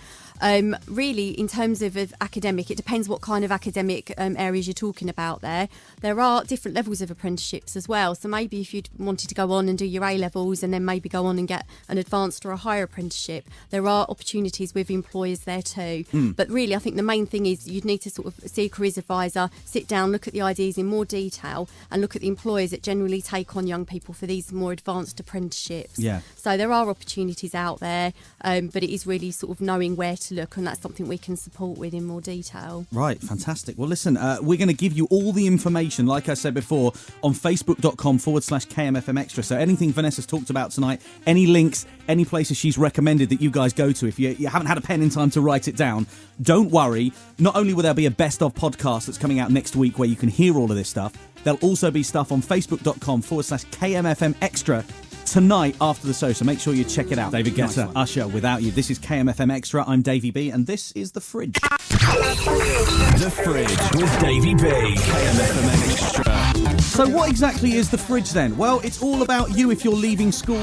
Really, in terms of academic, it depends what kind of academic areas you're talking about there. There are different levels of apprenticeships as well. So maybe if you wanted to go on and do your A-levels and then maybe go on and get an advanced or a higher apprenticeship, there are opportunities with employers there too. But really, I think the main thing is you'd need to sort of see a careers advisor, sit down, look at the ideas in more detail and look at the employers that generally take on young people for these more advanced apprenticeships. Yeah. So there are opportunities out there, but it is really sort of knowing where to look, and that's something we can support with in more detail. Right, fantastic. Well, listen, we're going to give you all the information, like I said before, on facebook.com/kmfmextra. So anything Vanessa's talked about tonight, any links, any places she's recommended that you guys go to, if you haven't had a pen in time to write it down, don't worry. Not only will there be a best of podcast that's coming out next week where you can hear all of this stuff, there'll also be stuff on facebook.com/kmfmextra tonight after the show, so make sure you check it out. David Guetta, Usher, Without You. This is KMFM Extra. I'm Davey B, and this is The Fridge. The Fridge with Davey B. KMFM Extra. So what exactly is The Fridge then? Well, it's all about you if you're leaving school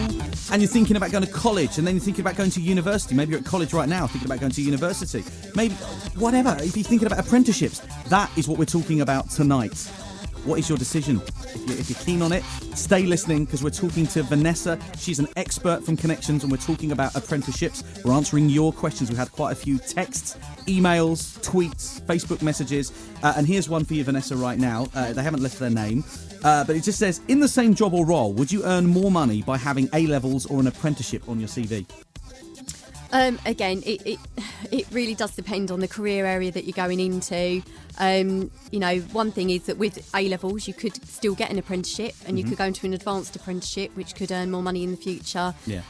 and you're thinking about going to college, and then you're thinking about going to university. Maybe you're at college right now thinking about going to university. Maybe, whatever, if you're thinking about apprenticeships. That is what we're talking about tonight. What is your decision? If you're keen on it, stay listening, because we're talking to Vanessa. She's an expert from Connexions, and we're talking about apprenticeships. We're answering your questions. We've had quite a few texts, emails, tweets, Facebook messages. And here's one for you, Vanessa, right now. They haven't left their name. But it just says, in the same job or role, would you earn more money by having A-levels or an apprenticeship on your CV? Again, it really does depend on the career area that you're going into. One thing is that with A-levels, you could still get an apprenticeship, and you could go into an advanced apprenticeship, which could earn more money in the future. Yeah.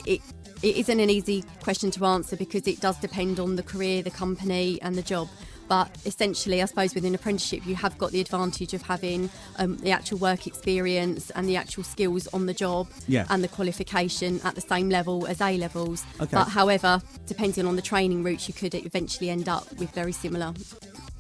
It isn't an easy question to answer because it does depend on the career, the company, and the job. But essentially, I suppose with an apprenticeship, you have got the advantage of having the actual work experience and the actual skills on the job, and the qualification at the same level as A-levels. Okay. But however, depending on the training routes, you could eventually end up with very similar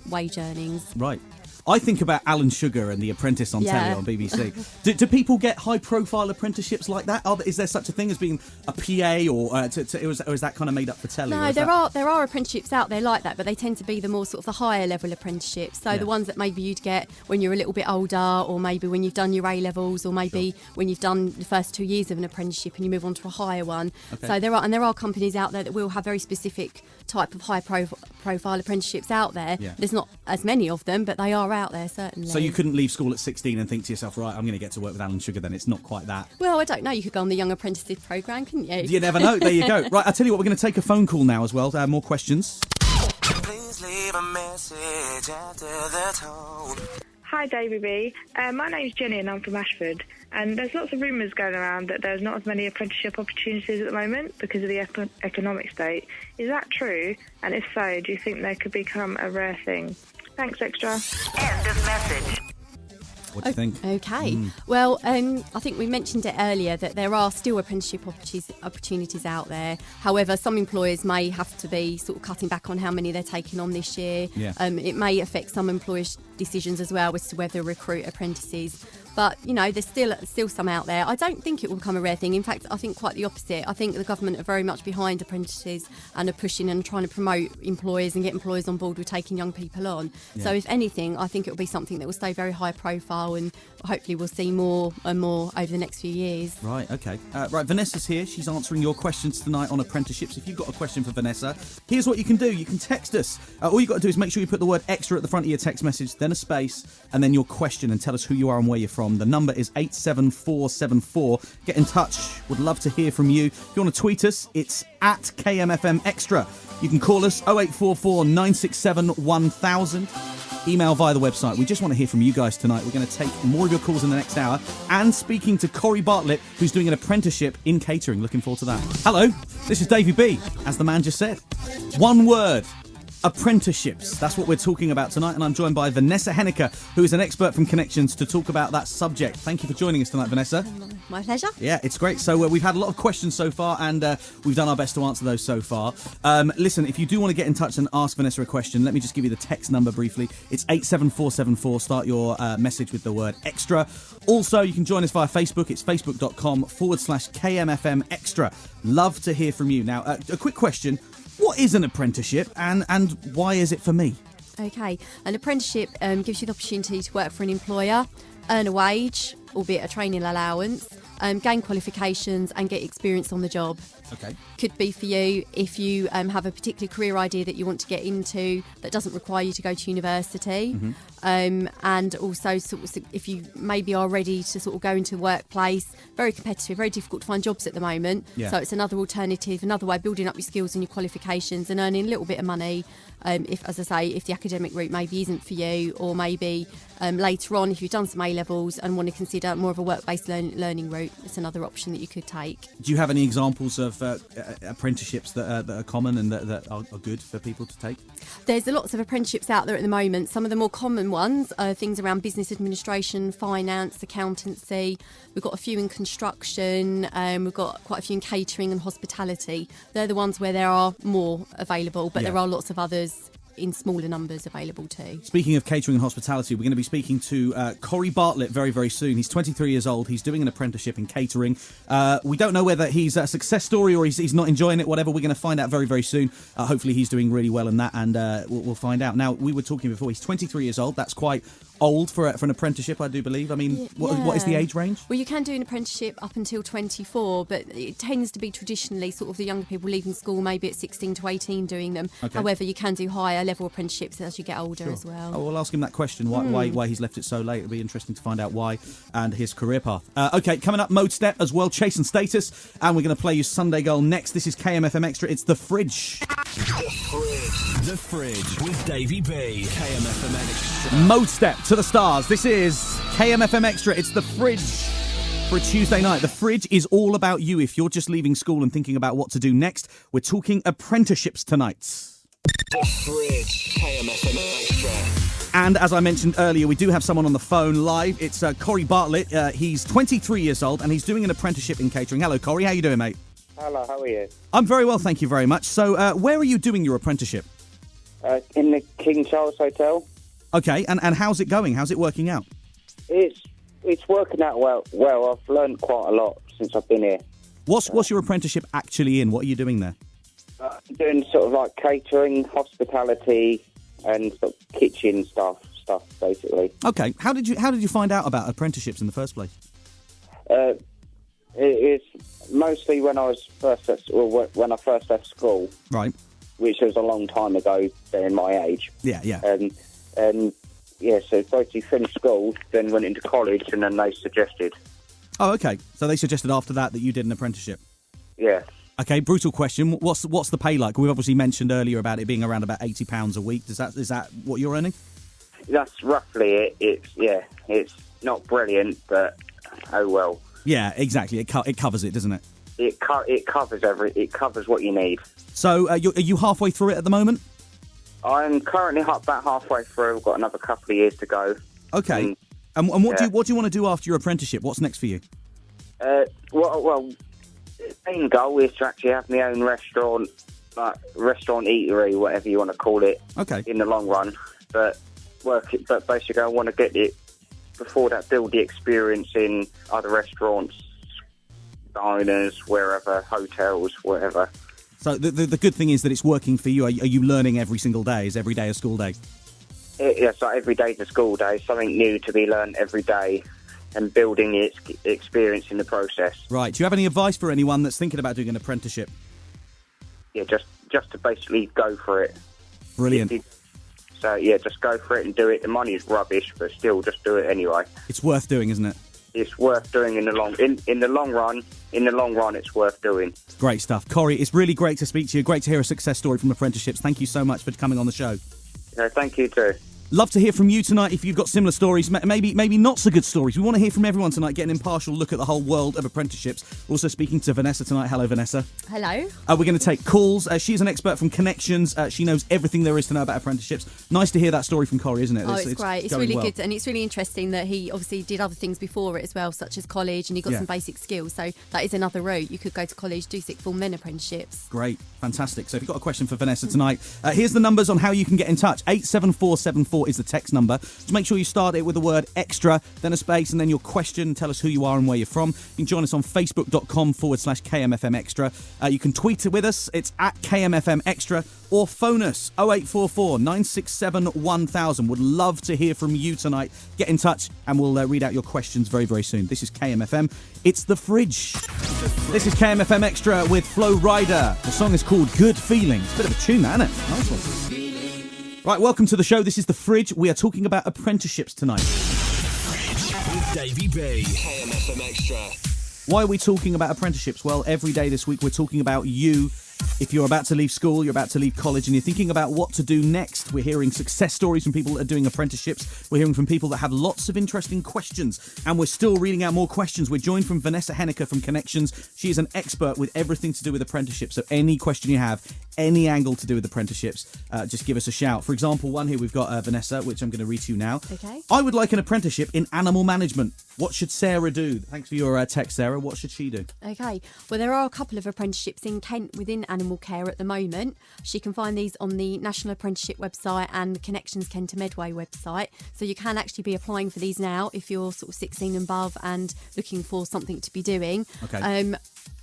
wage earnings. Right. I think about Alan Sugar and The Apprentice on telly on BBC. Do people get high-profile apprenticeships like that? Is there such a thing as being a PA, or is that kind of made up for telly? No, there are apprenticeships out there like that, but they tend to be the more sort of the higher level apprenticeships. So the ones that maybe you'd get when you're a little bit older, or maybe when you've done your A-levels, or maybe when you've done the first 2 years of an apprenticeship and you move on to a higher one. Okay. So there are companies out there that will have very specific type of high-profile apprenticeships out there. Yeah. There's not as many of them, but they are out there, certainly. So you couldn't leave school at 16 and think to yourself, right, I'm going to get to work with Alan Sugar then. It's not quite that. Well, I don't know. You could go on the Young Apprentices programme, couldn't you? You never know. There you go. Right, I'll tell you what, we're going to take a phone call now as well. More questions. Please leave a message after the tone. Hi, Davey B. My name's Jenny and I'm from Ashford. And there's lots of rumours going around that there's not as many apprenticeship opportunities at the moment because of the economic state. Is that true? And if so, do you think they could become a rare thing? Thanks, Extra. End of message. What do you think? Okay. Well, I think we mentioned it earlier that there are still apprenticeship opportunities out there. However, some employers may have to be sort of cutting back on how many they're taking on this year. Yeah. It may affect some employers' decisions as well as to whether to recruit apprentices. But, there's still some out there. I don't think it will become a rare thing. In fact, I think quite the opposite. I think the government are very much behind apprentices and are pushing and trying to promote employers and get employers on board with taking young people on. Yeah. So if anything, I think it will be something that will stay very high profile, and hopefully we'll see more and more over the next few years. Right, okay. Right, Vanessa's here. She's answering your questions tonight on apprenticeships. If you've got a question for Vanessa, here's what you can do. You can text us. All you've got to do is make sure you put the word extra at the front of your text message, then a space, and then your question, and tell us who you are and where you're from. The number is 87474. Get in touch. Would love to hear from you. If you want to tweet us, it's at kmfmextra. You can call us 0844 967 1000. Email via the website. We just want to hear from you guys tonight. We're going to take more of your calls in the next hour, and speaking to Corey Bartlett, who's doing an apprenticeship in catering. Looking forward to that. Hello, this is Davey B, as the man just said. One word. Apprenticeships. That's what we're talking about tonight, and I'm joined by Vanessa Henniker, who is an expert from Connexions, to talk about that subject. Thank you for joining us tonight, Vanessa. My pleasure. Yeah, it's great. So we've had a lot of questions so far, and we've done our best to answer those so far. Listen, if you do want to get in touch and ask Vanessa a question, let me just give you the text number briefly. It's 87474. Start your message with the word extra. Also, you can join us via Facebook. It's facebook.com/KMFM Extra. Love to hear from you. Now, a quick question. What is an apprenticeship and why is it for me? Okay, an apprenticeship gives you the opportunity to work for an employer, earn a wage, albeit a training allowance, gain qualifications and get experience on the job. Okay. Could be for you if you have a particular career idea that you want to get into that doesn't require you to go to university. And also sort of if you maybe are ready to sort of go into a workplace, very competitive, very difficult to find jobs at the moment. Yeah. So it's another alternative, another way of building up your skills and your qualifications and earning a little bit of money. If, as I say, if the academic route maybe isn't for you, or maybe later on if you've done some A-levels and want to consider more of a work-based learning route, it's another option that you could take. Do you have any examples of apprenticeships that are common and that are good for people to take? There's lots of apprenticeships out there at the moment. Some of the more common ones are things around business administration, finance, accountancy. We've got a few in construction. We've got quite a few in catering and hospitality. They're the ones where there are more available, but there are lots of others in smaller numbers available too. Speaking of catering and hospitality, we're going to be speaking to Corey Bartlett very, very soon. He's 23 years old. He's doing an apprenticeship in catering. We don't know whether he's a success story or he's not enjoying it, whatever. We're going to find out very, very soon. Hopefully he's doing really well in that, and we'll find out. Now, we were talking before, he's 23 years old. That's quite old for an apprenticeship, I do believe. I mean, what is the age range? Well, you can do an apprenticeship up until 24, but it tends to be traditionally sort of the younger people leaving school maybe at 16 to 18 doing them. Okay. However, you can do higher level apprenticeships as you get older as well. Oh, we'll ask him that question, why he's left it so late. It'll be interesting to find out why and his career path. Okay, coming up, Mode Step as well, Chase and Status, and we're going to play you Sunday Girl next. This is KMFM Extra. It's The Fridge. The Fridge with Davey B. KMFM Extra. Mode Step to the stars. This is KMFM Extra. It's The Fridge for a Tuesday night. The Fridge is all about you. If you're just leaving school and thinking about what to do next, we're talking apprenticeships tonight. The Fridge, KMFM Extra. And as I mentioned earlier, we do have someone on the phone live. It's Corey Bartlett. He's 23 years old and he's doing an apprenticeship in catering. Hello, Corey. How you doing, mate? Hello, how are you? I'm very well, thank you very much. So where are you doing your apprenticeship? In the King Charles Hotel. Okay, and how's it going? How's it working out? It's working out well. I've learned quite a lot since I've been here. What's your apprenticeship actually in? What are you doing there? I'm doing sort of like catering, hospitality, and sort of kitchen stuff basically. Okay, how did you find out about apprenticeships in the first place? It's mostly when I first left school. Right. Which was a long time ago, being my age. Yeah. And yeah, so basically finished school, then went into college, and then they suggested. Oh, okay. So they suggested after that you did an apprenticeship. Yeah. Okay, brutal question. What's the pay like? We've obviously mentioned earlier about it being around about £80 a week. Is that what you're earning? That's roughly it. It's not brilliant, but oh well. Yeah, exactly. It covers it, doesn't it? It covers what you need. So are you halfway through it at the moment? I'm currently about halfway through. I've got another couple of years to go. Okay. And what do you want to do after your apprenticeship? What's next for you? Well, the main goal is to actually have my own restaurant, eatery, whatever you want to call it. Okay. In the long run, but basically, I want to get it before that. Build the experience in other restaurants, diners, wherever, hotels, whatever. So the good thing is that it's working for you. Are you learning every single day? Is every day a school day? Yes, like every day's a school day. Something new to be learned every day, and building its experience in the process. Right. Do you have any advice for anyone that's thinking about doing an apprenticeship? Yeah, just to basically go for it. Brilliant. So yeah, just go for it and do it. The money is rubbish, but still, just do it anyway. It's worth doing, isn't it? It's worth doing in the long run. In the long run, it's worth doing. Great stuff. Corey, it's really great to speak to you. Great to hear a success story from apprenticeships. Thank you so much for coming on the show. No, thank you too. Love to hear from you tonight if you've got similar stories, maybe not so good stories. We want to hear from everyone tonight, get an impartial look at the whole world of apprenticeships. We're also speaking to Vanessa tonight. Hello, Vanessa. Hello. We're going to take calls. She's an expert from Connexions. She knows everything there is to know about apprenticeships. Nice to hear that story from Corey, isn't it? It's great. It's really well. good, and it's really interesting that he obviously did other things before it as well, such as college, and he got some basic skills. So that is another route. You could go to college, do sixth form, then apprenticeships. Great. Fantastic. So if you've got a question for Vanessa tonight, here's the numbers on how you can get in touch. 87474 844 is the text number. Just make sure you start it with the word extra, then a space, and then your question. Tell us who you are and where you're from. You can join us on facebook.com/kmfmextra. You can tweet it with us. It's at kmfmextra. Or phone us 0844 967 1000. Would love to hear from you tonight. Get in touch and we'll read out your questions very, very soon. This is KMFM. It's The Fridge. This is KMFM Extra with Flo Rida. The song is called Good Feelings. Bit of a tune, that, isn't it? Nice one. Right, welcome to the show. This is The Fridge. We are talking about apprenticeships tonight. With Davey B. KMFM Extra. Why are we talking about apprenticeships? Well, every day this week we're talking about you. If you're about to leave school, you're about to leave college, and you're thinking about what to do next, we're hearing success stories from people that are doing apprenticeships. We're hearing from people that have lots of interesting questions, and we're still reading out more questions. We're joined from Vanessa from Connexions. She is an expert with everything to do with apprenticeships. So any question you have, any angle to do with apprenticeships, just give us a shout. For example, one here we've got Vanessa, which I'm going to read to you now. Okay. I would like an apprenticeship in animal management. What should Sarah do? Thanks for your text, Sarah. What should she do? Okay. Well, there are a couple of apprenticeships in Kent within animal care at the moment. She can find these on the National Apprenticeship website and the Connections Kent to Medway website. So you can actually be applying for these now if you're sort of 16 and above and looking for something to be doing. Okay.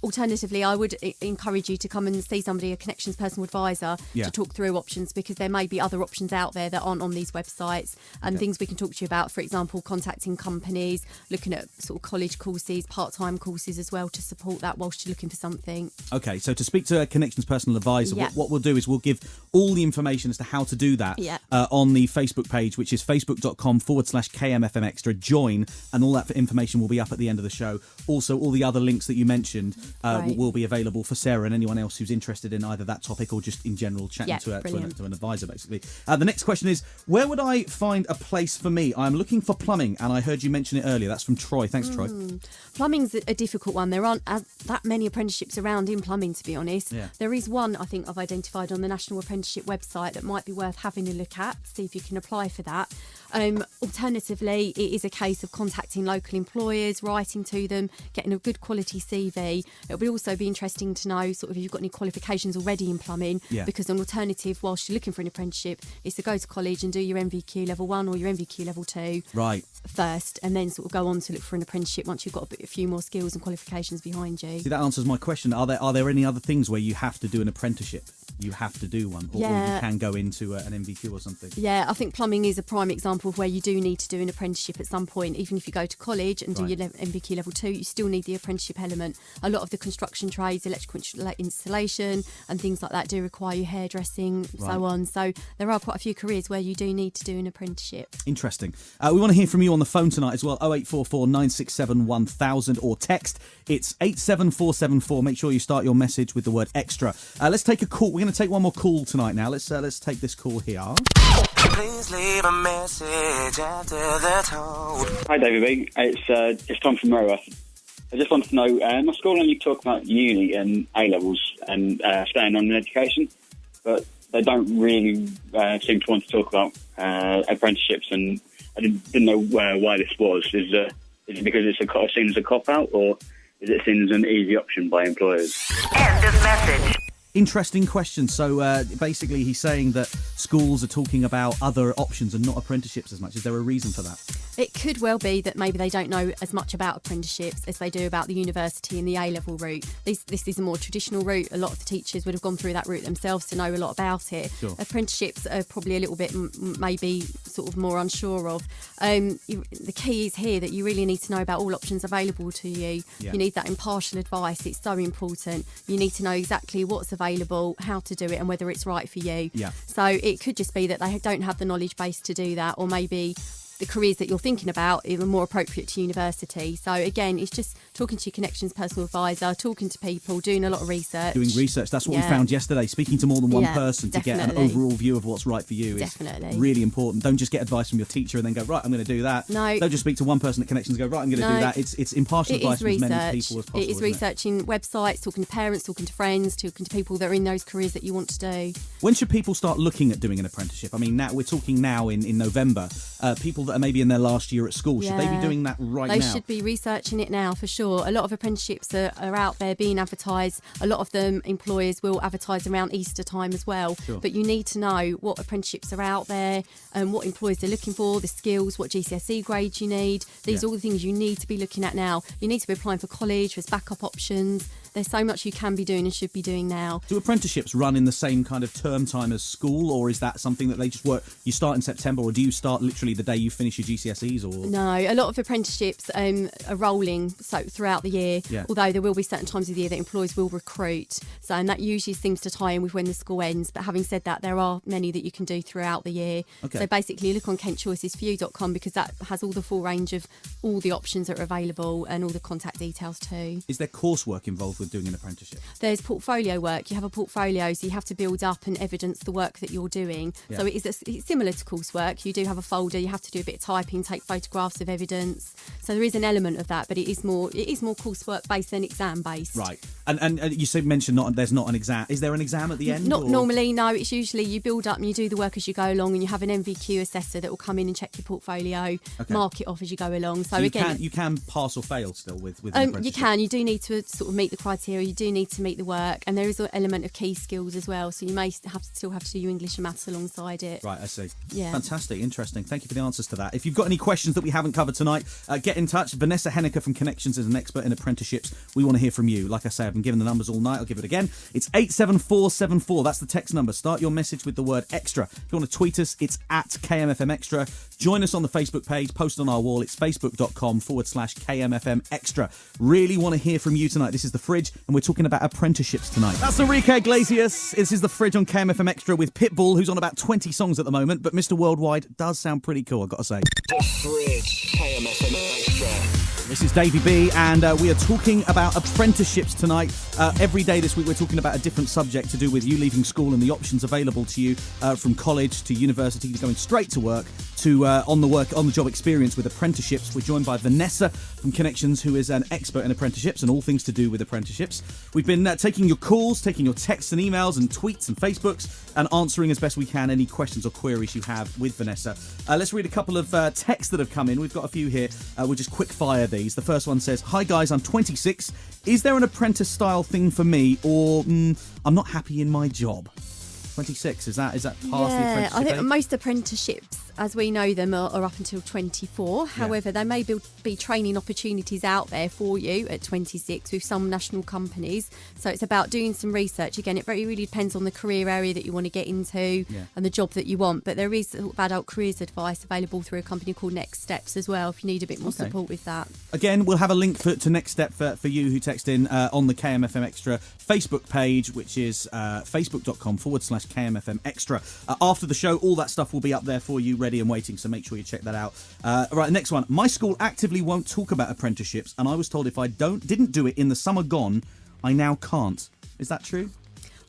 Alternatively, I would encourage you to come and see somebody, a Connections personal advisor, to talk through options, because there may be other options out there that aren't on these websites and things we can talk to you about. For example, contacting companies, looking at sort of college courses, part-time courses as well to support that whilst you're looking for something. Okay, so to speak to a Connections personal advisor, what we'll do is we'll give all the information as to how to do that on the Facebook page, which is facebook.com/kmfmextra. Join, and all that information will be up at the end of the show. Also, all the other links that you mentioned will be available for Sarah and anyone else who's interested in either that topic or just in general chatting to an advisor, basically. The next question is, where would I find a place for me? I'm looking for plumbing, and I heard you mention it earlier. That's from Troy. Thanks, Troy. Plumbing's a difficult one. There aren't that many apprenticeships around in plumbing, to be honest. Yeah. There is one I think I've identified on the National Apprenticeship website that might be worth having a look at, see if you can apply for that. Alternatively, it is a case of contacting local employers, writing to them, getting a good quality CV. It would also be interesting to know sort of if you've got any qualifications already in plumbing, because an alternative whilst you're looking for an apprenticeship is to go to college and do your MVQ level 1 or your MVQ level 2 first, and then sort of go on to look for an apprenticeship once you've got a few more skills and qualifications behind you. See, that answers my question. Are there any other things where you have to do an apprenticeship? You have to do one, or you can go into an MVQ or something? Yeah, I think plumbing is a prime example of where you do need to do an apprenticeship at some point. Even if you go to college and do your MVQ level 2, you still need the apprenticeship element. A lot of the construction trades, electrical installation and things like that do require your hairdressing, so on. So there are quite a few careers where you do need to do an apprenticeship. Interesting. We want to hear from you on the phone tonight as well. 0844 967 1000 or text. It's 87474. Make sure you start your message with the word extra. Let's take a call. We're going to take one more call tonight now. Let's take this call here. Please leave a message after the tone. Hi, David B. It's Tom from Roworth. I just wanted to know, my school only talk about uni and A-levels and staying on in education, but they don't really seem to want to talk about apprenticeships, and I didn't know why this was. Is it because it's seen as a cop-out, or is it seen as an easy option by employers? End of message. Interesting question. So basically he's saying that schools are talking about other options and not apprenticeships as much. Is there a reason for that? It could well be that maybe they don't know as much about apprenticeships as they do about the university and the A-level route. This is a more traditional route. A lot of the teachers would have gone through that route themselves to know a lot about it. Sure. Apprenticeships are probably a little bit maybe sort of more unsure of. The key is here that you really need to know about all options available to you. Yeah. You need that impartial advice. It's so important. You need to know exactly what's available, how to do it, and whether it's right for you. Yeah. So it could just be that they don't have the knowledge base to do that, or maybe the careers that you're thinking about are more appropriate to university. So again, it's just talking to your Connections personal advisor, talking to people, doing a lot of research. Doing research, that's what we found yesterday. Speaking to more than one person to get an overall view of what's right for you is really important. Don't just get advice from your teacher and then go, right, I'm going to do that. No. Don't just speak to one person at Connections and go, right, I'm going to do that. It's impartial advice from as many people as possible. It is researching websites, talking to parents, talking to friends, talking to people that are in those careers that you want to do. When should people start looking at doing an apprenticeship? I mean, now we're talking now in November. People that are maybe in their last year at school, should they be doing that right now? They should be researching it now for sure. sure. A lot of apprenticeships are out there being advertised. A lot of them employers will advertise around Easter time as well. Sure. But you need to know what apprenticeships are out there and what employers are looking for, the skills, what GCSE grades you need. These are all the things you need to be looking at now. You need to be applying for college, there's backup options. There's so much you can be doing and should be doing now. Do apprenticeships run in the same kind of term time as school, or is that something that they just work? You start in September, or do you start literally the day you finish your GCSEs? Or no, a lot of apprenticeships are rolling so throughout the year. Yeah. Although there will be certain times of the year that employers will recruit. So and that usually seems to tie in with when the school ends. But having said that, there are many that you can do throughout the year. Okay. So basically, look on kentchoicesforyou.com because that has all the full range of all the options that are available and all the contact details too. Is there coursework involved with doing an apprenticeship? There's portfolio work. You have a portfolio, so you have to build up and evidence the work that you're doing. Yeah. So it's similar to coursework. You do have a folder. You have to do a bit of typing, take photographs of evidence. So there is an element of that, but it is more coursework based than exam based. Right. And you mentioned there's not an exam. Is there an exam at the end? Not normally, no. It's usually you build up and you do the work as you go along, and you have an MVQ assessor that will come in and check your portfolio, mark it off as you go along. So again, you can pass or fail still with an you apprenticeship. can. You do need to sort of meet the criteria. You do need to meet the work, and there is an element of key skills as well. So you may still have to do your English and maths alongside it. Right, I see. Yeah. Fantastic, interesting. Thank you for the answers to that. If you've got any questions that we haven't covered tonight, get in touch. Vanessa Henniker from Connexions is an expert in apprenticeships. We want to hear from you. Like I say, I've been given the numbers all night. I'll give it again. It's 87474. That's the text number. Start your message with the word extra. If you want to tweet us, it's at kmfmextra. Join us on the Facebook page. Post on our wall. It's facebook.com/kmfmextra. Really want to hear from you tonight. This is The Fridge, and we're talking about apprenticeships tonight. That's Enrique Iglesias. This is The Fridge on KMFM Extra with Pitbull, who's on about 20 songs at the moment, but Mr. Worldwide does sound pretty cool, I've got to say. The Fridge, KMFM Extra. This is Davey B, and we are talking about apprenticeships tonight. Every day this week we're talking about a different subject to do with you leaving school and the options available to you from college to university to going straight to work to on the job experience with apprenticeships. We're joined by Vanessa from Connexions, who is an expert in apprenticeships and all things to do with apprenticeships. We've been taking your calls, taking your texts and emails and tweets and Facebooks, and answering as best we can any questions or queries you have with Vanessa. Let's read a couple of texts that have come in. We've got a few here. We'll just quick fire these. The first one says, "Hi guys, I'm 26. Is there an apprentice style thing for me, or I'm not happy in my job?" 26, is that part of the apprenticeship? I think age? most apprenticeships, as we know them, are up until 24. However, there may be training opportunities out there for you at 26 with some national companies. So it's about doing some research. Again, it really depends on the career area that you want to get into and the job that you want. But there is sort of adult careers advice available through a company called Next Steps as well, if you need a bit more support with that. Again, we'll have a link to Next Step for you who text in on the KMFM Extra Facebook page, which is facebook.com/KMFM Extra. After the show, all that stuff will be up there for you, ready and waiting, so make sure you check that out. Right, next one. My school actively won't talk about apprenticeships, and I was told if I didn't do it in the summer gone, I now can't. Is that true?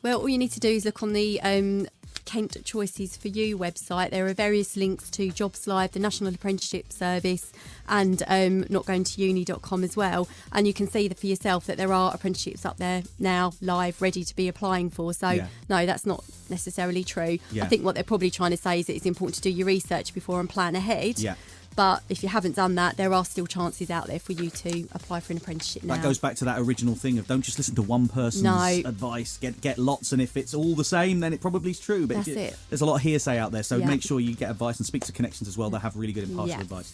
Well, all you need to do is look on the Kent Choices for You website. There are various links to Jobs Live, the National Apprenticeship Service, and notgoingtouni.com as well. And you can see for yourself that there are apprenticeships up there now, live, ready to be applying for. So, no, that's not necessarily true. Yeah. I think what they're probably trying to say is that it's important to do your research before and plan ahead. Yeah. But if you haven't done that, there are still chances out there for you to apply for an apprenticeship now. That goes back to that original thing of don't just listen to one person's advice, get lots, and if it's all the same, then it probably is true. But That's it. There's a lot of hearsay out there, so Yeah. make sure you get advice and speak to Connexions as well. They have really good impartial advice.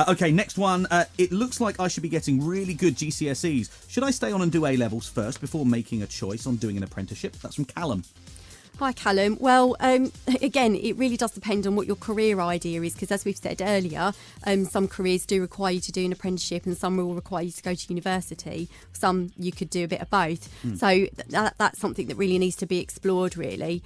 Okay, next one. It looks like I should be getting really good GCSEs. Should I stay on and do A-levels first before making a choice on doing an apprenticeship? That's from Callum. Hi, Callum. Well, again, it really does depend on what your career idea is, because as we've said earlier, some careers do require you to do an apprenticeship and some will require you to go to university. Some you could do a bit of both. So that's something that really needs to be explored, really.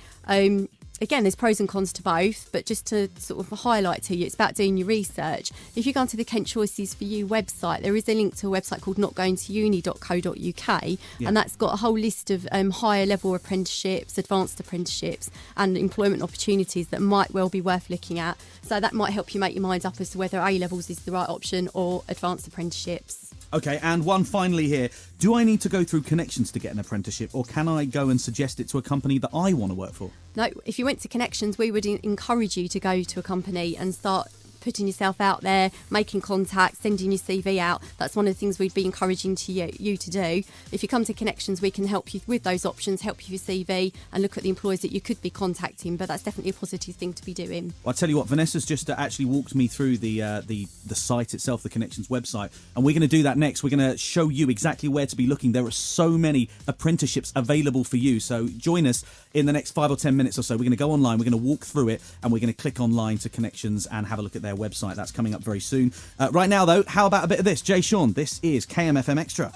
Again, there's pros and cons to both, but just to sort of highlight to you, it's about doing your research. If you go onto the Kent Choices for You website, there is a link to a website called notgoingtouni.co.uk, and that's got a whole list of higher level apprenticeships, advanced apprenticeships, and employment opportunities that might well be worth looking at. So that might help you make your mind up as to whether A-levels is the right option or advanced apprenticeships. Okay, and one finally here. Do I need to go through Connexions to get an apprenticeship, or can I go and suggest it to a company that I want to work for? No, if you went to Connexions, we would encourage you to go to a company and start putting yourself out there, making contact, sending your CV out. That's one of the things we'd be encouraging you to do. If you come to Connections, we can help you with those options, help you with your CV, and look at the employers that you could be contacting. But that's definitely a positive thing to be doing. Well, I'll tell you what, Vanessa's just actually walked me through the site itself, the Connections website, and we're going to do that next. We're going to show you exactly where to be looking. There are so many apprenticeships available for you, so join us in the next 5 or 10 minutes or so. We're going to go online, we're going to walk through it, and we're going to click online to Connections and have a look at their website. That's coming up very soon. Right now, though, how about a bit of this? Jay Sean, this is KMFM Extra.